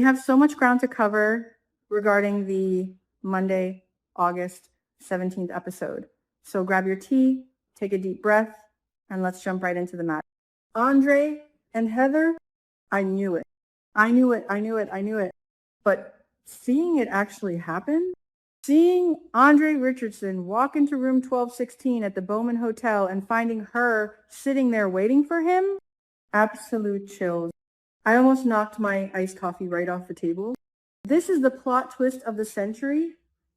We have so much ground to cover regarding the Monday, August 17th episode. So grab your tea, take a deep breath, and let's jump right into the matter. Andre and Heather, I knew it. I knew it. But seeing it actually happen, seeing Andre Richardson walk into room 1216 at the Bowman Hotel and finding her sitting there waiting for him, absolute chills. I almost knocked my iced coffee right off the table. This is the plot twist of the century,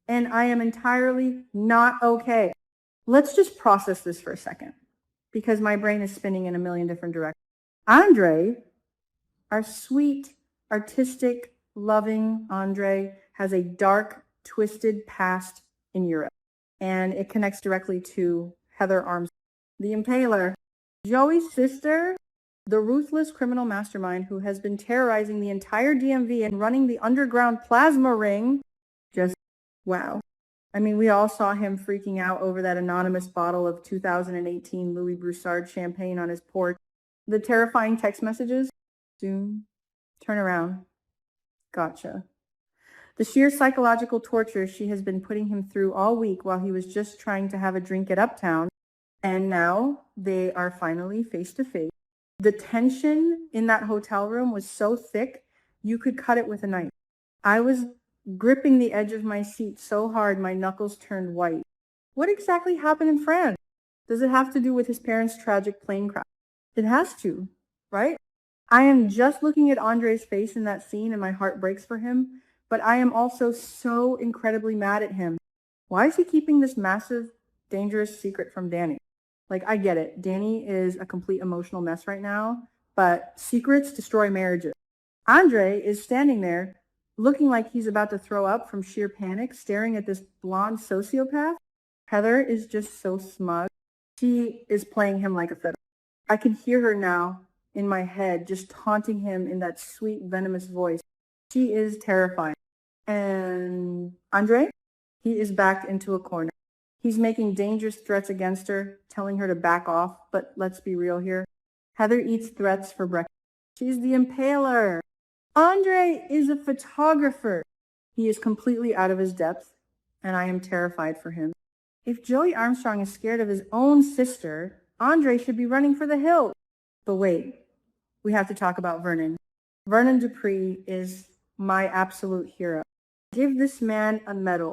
and I am entirely not okay. Let's just process this for a second, because my brain is spinning in a million different directions. Andre, our sweet, artistic, loving Andre, has a dark, twisted past in Europe, and it connects directly to Heather Armstrong, the Impaler, Joey's sister, the ruthless criminal mastermind who has been terrorizing the entire DMV and running the underground plasma ring. Just wow. I mean, we all saw him freaking out over that anonymous bottle of 2018 Louis Broussard champagne on his porch. The terrifying text messages. Soon. Turn around. Gotcha. The sheer psychological torture she has been putting him through all week while he was just trying to have a drink at Uptown. And now they are finally face to face. The tension in that hotel room was so thick, you could cut it with a knife. I was gripping the edge of my seat so hard my knuckles turned white. What exactly happened in France? Does it have to do with his parents' tragic plane crash? It has to, right? I am just looking at Andre's face in that scene and my heart breaks for him, but I am also so incredibly mad at him. Why is he keeping this massive, dangerous secret from Danny? Like, I get it. Danny is a complete emotional mess right now, but secrets destroy marriages. Andre is standing there looking like he's about to throw up from sheer panic, staring at this blonde sociopath. Heather is just so smug. She is playing him like a fiddle. I can hear her now in my head, just taunting him in that sweet, venomous voice. She is terrifying. And Andre, he is backed into a corner. He's making dangerous threats against her, telling her to back off, but let's be real here. Heather eats threats for breakfast. She's the Impaler. Andre is a photographer. He is completely out of his depth, and I am terrified for him. If Joey Armstrong is scared of his own sister, Andre should be running for the hills. But wait, we have to talk about Vernon. Vernon Dupree is my absolute hero. Give this man a medal.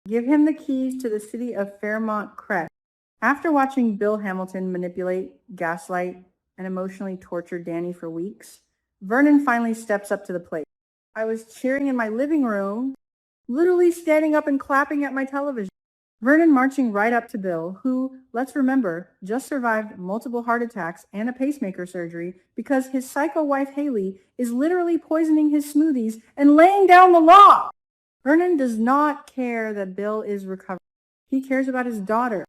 Give him the keys to the city of Fairmont Crest. After watching Bill Hamilton manipulate, gaslight, and emotionally torture Danny for weeks, Vernon finally steps up to the plate. I was cheering in my living room, literally standing up and clapping at my television. Vernon marching right up to Bill, who, let's remember, just survived multiple heart attacks and a pacemaker surgery because his psycho wife Haley is literally poisoning his smoothies and laying down the law. Vernon does not care that Bill is recovering. He cares about his daughter.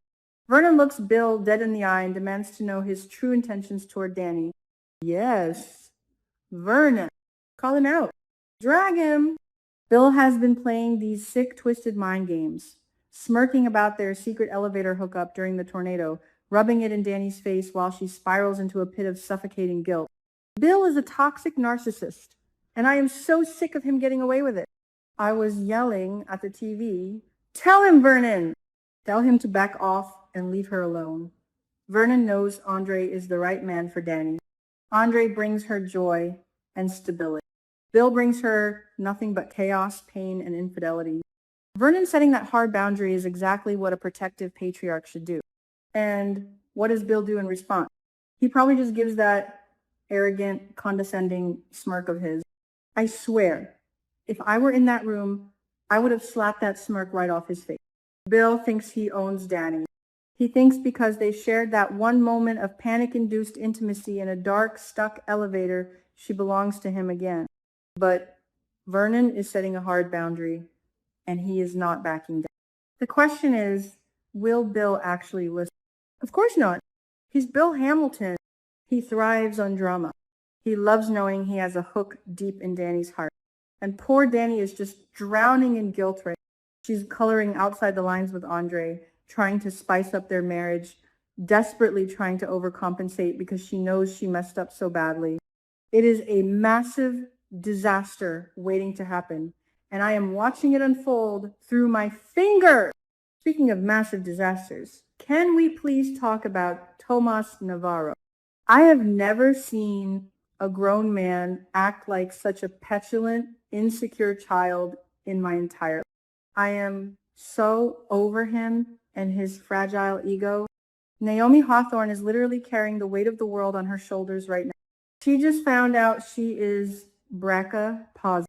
Vernon looks Bill dead in the eye and demands to know his true intentions toward Danny. Yes, Vernon. Call him out. Drag him. Bill has been playing these sick, twisted mind games, smirking about their secret elevator hookup during the tornado, rubbing it in Danny's face while she spirals into a pit of suffocating guilt. Bill is a toxic narcissist, and I am so sick of him getting away with it. I was yelling at the TV, "Tell him, Vernon! Tell him to back off and leave her alone." Vernon knows Andre is the right man for Danny. Andre brings her joy and stability. Bill brings her nothing but chaos, pain, and infidelity. Vernon setting that hard boundary is exactly what a protective patriarch should do. And what does Bill do in response? He probably just gives that arrogant, condescending smirk of his. I swear, if I were in that room, I would have slapped that smirk right off his face. Bill thinks he owns Danny. He thinks because they shared that one moment of panic-induced intimacy in a dark, stuck elevator, she belongs to him again. But Vernon is setting a hard boundary, and he is not backing down. The question is, will Bill actually listen? Of course not. He's Bill Hamilton. He thrives on drama. He loves knowing he has a hook deep in Danny's heart. And poor Danny is just drowning in guilt right now. She's coloring outside the lines with Andre, trying to spice up their marriage, desperately trying to overcompensate because she knows she messed up so badly. It is a massive disaster waiting to happen, and I am watching it unfold through my fingers. Speaking of massive disasters, can we please talk about Tomas Navarro? I have never seen a grown man act like such a petulant, insecure child in my entire life. I am so over him and his fragile ego. Naomi Hawthorne is literally carrying the weight of the world on her shoulders right now. She just found out she is BRCA positive.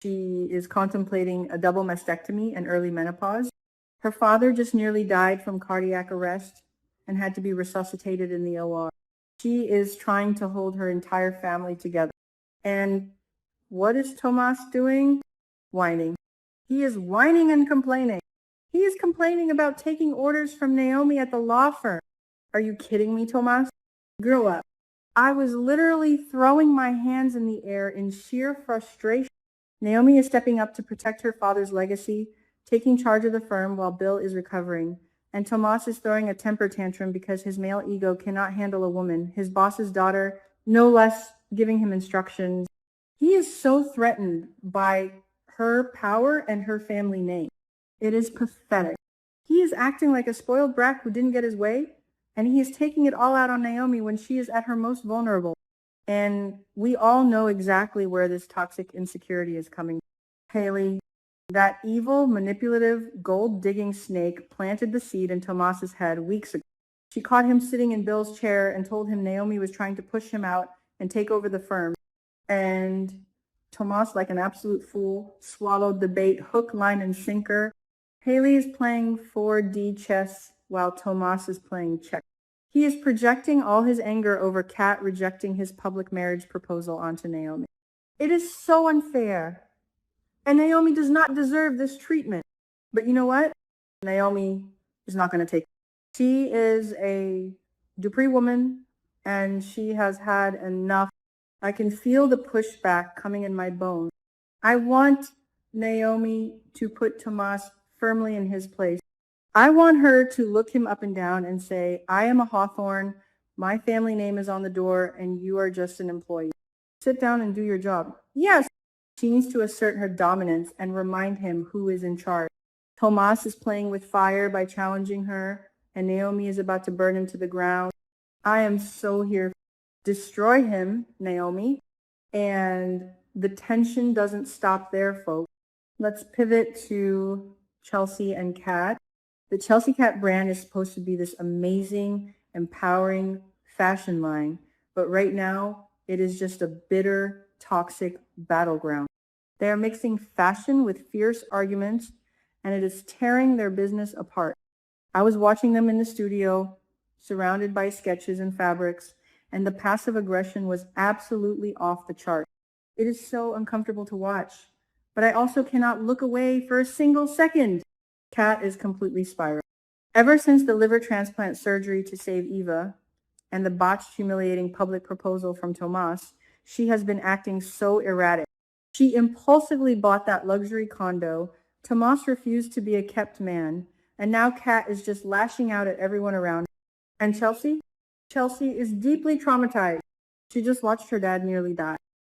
She is contemplating a double mastectomy and early menopause. Her father just nearly died from cardiac arrest and had to be resuscitated in the OR. She is trying to hold her entire family together. And what is Tomas doing? Whining. He is whining and complaining. He is complaining about taking orders from Naomi at the law firm. Are you kidding me, Tomas? Grow up. I was literally throwing my hands in the air in sheer frustration. Naomi is stepping up to protect her father's legacy, taking charge of the firm while Bill is recovering. And Tomas is throwing a temper tantrum because his male ego cannot handle a woman, his boss's daughter, no less, giving him instructions. He is so threatened by her power and her family name. It is pathetic. He is acting like a spoiled brat who didn't get his way, and he is taking it all out on Naomi when she is at her most vulnerable. And we all know exactly where this toxic insecurity is coming from. Haley, that evil, manipulative, gold-digging snake planted the seed in Tomas's head weeks ago. She caught him sitting in Bill's chair and told him Naomi was trying to push him out and take over the firm. And Tomas, like an absolute fool, swallowed the bait hook, line, and sinker. Haley is playing 4D chess while Tomas is playing checkers. He is projecting all his anger over Kat rejecting his public marriage proposal onto Naomi. It is so unfair. And Naomi does not deserve this treatment. But you know what? Naomi is not going to take it. She is a Dupree woman, and she has had enough. I can feel the pushback coming in my bones. I want Naomi to put Tomas firmly in his place. I want her to look him up and down and say, I am a Hawthorne, my family name is on the door, and you are just an employee. Sit down and do your job. Yes, she needs to assert her dominance and remind him who is in charge. Tomas is playing with fire by challenging her, and Naomi is about to burn him to the ground. I am so here. Destroy him, Naomi. And the tension doesn't stop there, folks. Let's pivot to Chelsea and Kat. The Chelsea Cat brand is supposed to be this amazing, empowering fashion line, but right now it is just a bitter, toxic battleground. They are mixing fashion with fierce arguments, and it is tearing their business apart. I was watching them in the studio, surrounded by sketches and fabrics, and the passive aggression was absolutely off the chart. It is so uncomfortable to watch, but I also cannot look away for a single second. Kat is completely spiraling. Ever since the liver transplant surgery to save Eva and the botched, humiliating public proposal from Tomas, she has been acting so erratic. She impulsively bought that luxury condo. Tomas refused to be a kept man, and now Kat is just lashing out at everyone around her. And Chelsea? Chelsea is deeply traumatized. She just watched her dad nearly die.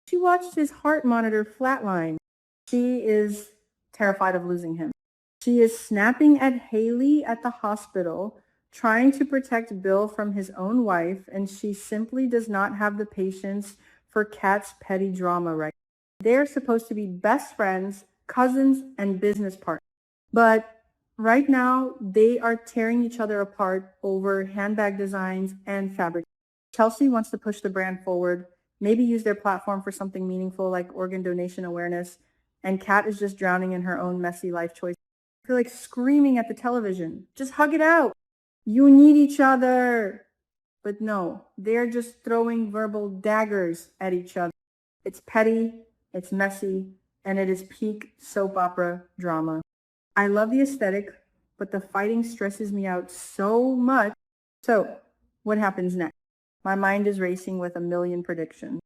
She watched his heart monitor flatline. She is terrified of losing him. She is snapping at Haley at the hospital, trying to protect Bill from his own wife, and she simply does not have the patience for Kat's petty drama right now. They're supposed to be best friends, cousins, and business partners. But right now, they are tearing each other apart over handbag designs and fabric. Chelsea wants to push the brand forward, maybe use their platform for something meaningful like organ donation awareness, and Kat is just drowning in her own messy life choices. I feel like screaming at the television. Just hug it out. You need each other. But no, they're just throwing verbal daggers at each other. It's petty, it's messy, and it is peak soap opera drama. I love the aesthetic, but the fighting stresses me out so much. So, what happens next? My mind is racing with a million predictions.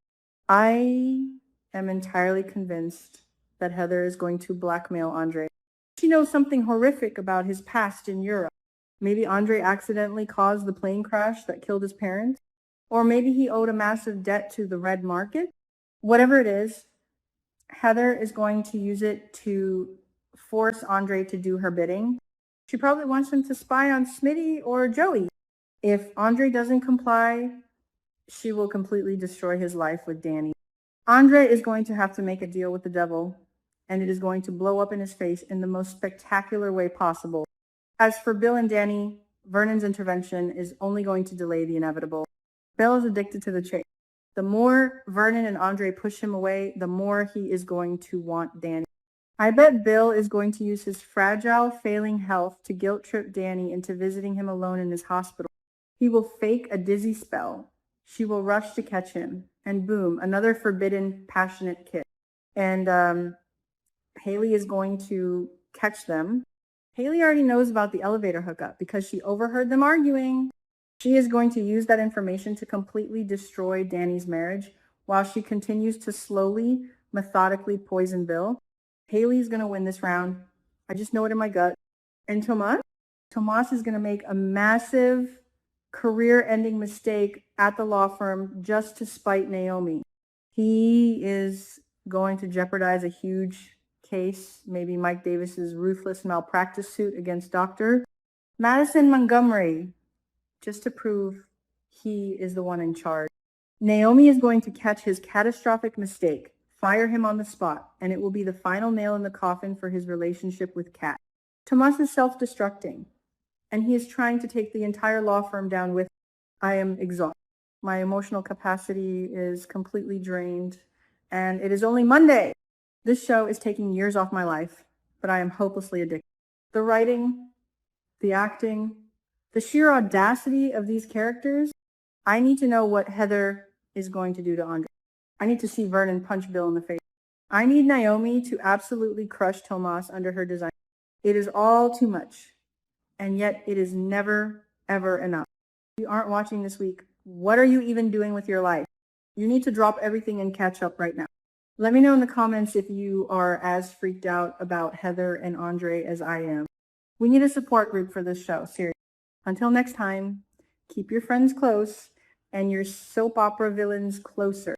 I am entirely convinced that Heather is going to blackmail Andre. She knows something horrific about his past in Europe. Maybe Andre accidentally caused the plane crash that killed his parents. Or maybe he owed a massive debt to the red market. Whatever it is, Heather is going to use it to force Andre to do her bidding. She probably wants him to spy on Smitty or Joey. If Andre doesn't comply, she will completely destroy his life with Danny. Andre is going to have to make a deal with the devil, and it is going to blow up in his face in the most spectacular way possible. As for Bill and Danny, Vernon's intervention is only going to delay the inevitable. Bill is addicted to the chase. The more Vernon and Andre push him away, the more he is going to want Danny. I bet Bill is going to use his fragile, failing health to guilt trip Danny into visiting him alone in his hospital. He will fake a dizzy spell. She will rush to catch him, and boom, another forbidden, passionate kiss. And Haley is going to catch them. Haley already knows about the elevator hookup because she overheard them arguing. She is going to use that information to completely destroy Danny's marriage while she continues to slowly, methodically poison Bill. Haley's going to win this round. I just know it in my gut. And Tomas is going to make a massive career-ending mistake at the law firm just to spite Naomi. He is going to jeopardize a huge case, maybe Mike Davis's ruthless malpractice suit against Dr. Madison Montgomery, just to prove he is the one in charge. Naomi is going to catch his catastrophic mistake, fire him on the spot, and it will be the final nail in the coffin for his relationship with Kat. Tomas is self-destructing, and he is trying to take the entire law firm down with him. I am exhausted. My emotional capacity is completely drained, and it is only Monday. This show is taking years off my life, but I am hopelessly addicted. The writing, the acting, the sheer audacity of these characters. I need to know what Heather is going to do to Andre. I need to see Vernon punch Bill in the face. I need Naomi to absolutely crush Tomas under her design. It is all too much, and yet it is never, ever enough. If you aren't watching this week, what are you even doing with your life? You need to drop everything and catch up right now. Let me know in the comments if you are as freaked out about Heather and Andre as I am. We need a support group for this show, seriously. Until next time, keep your friends close and your soap opera villains closer.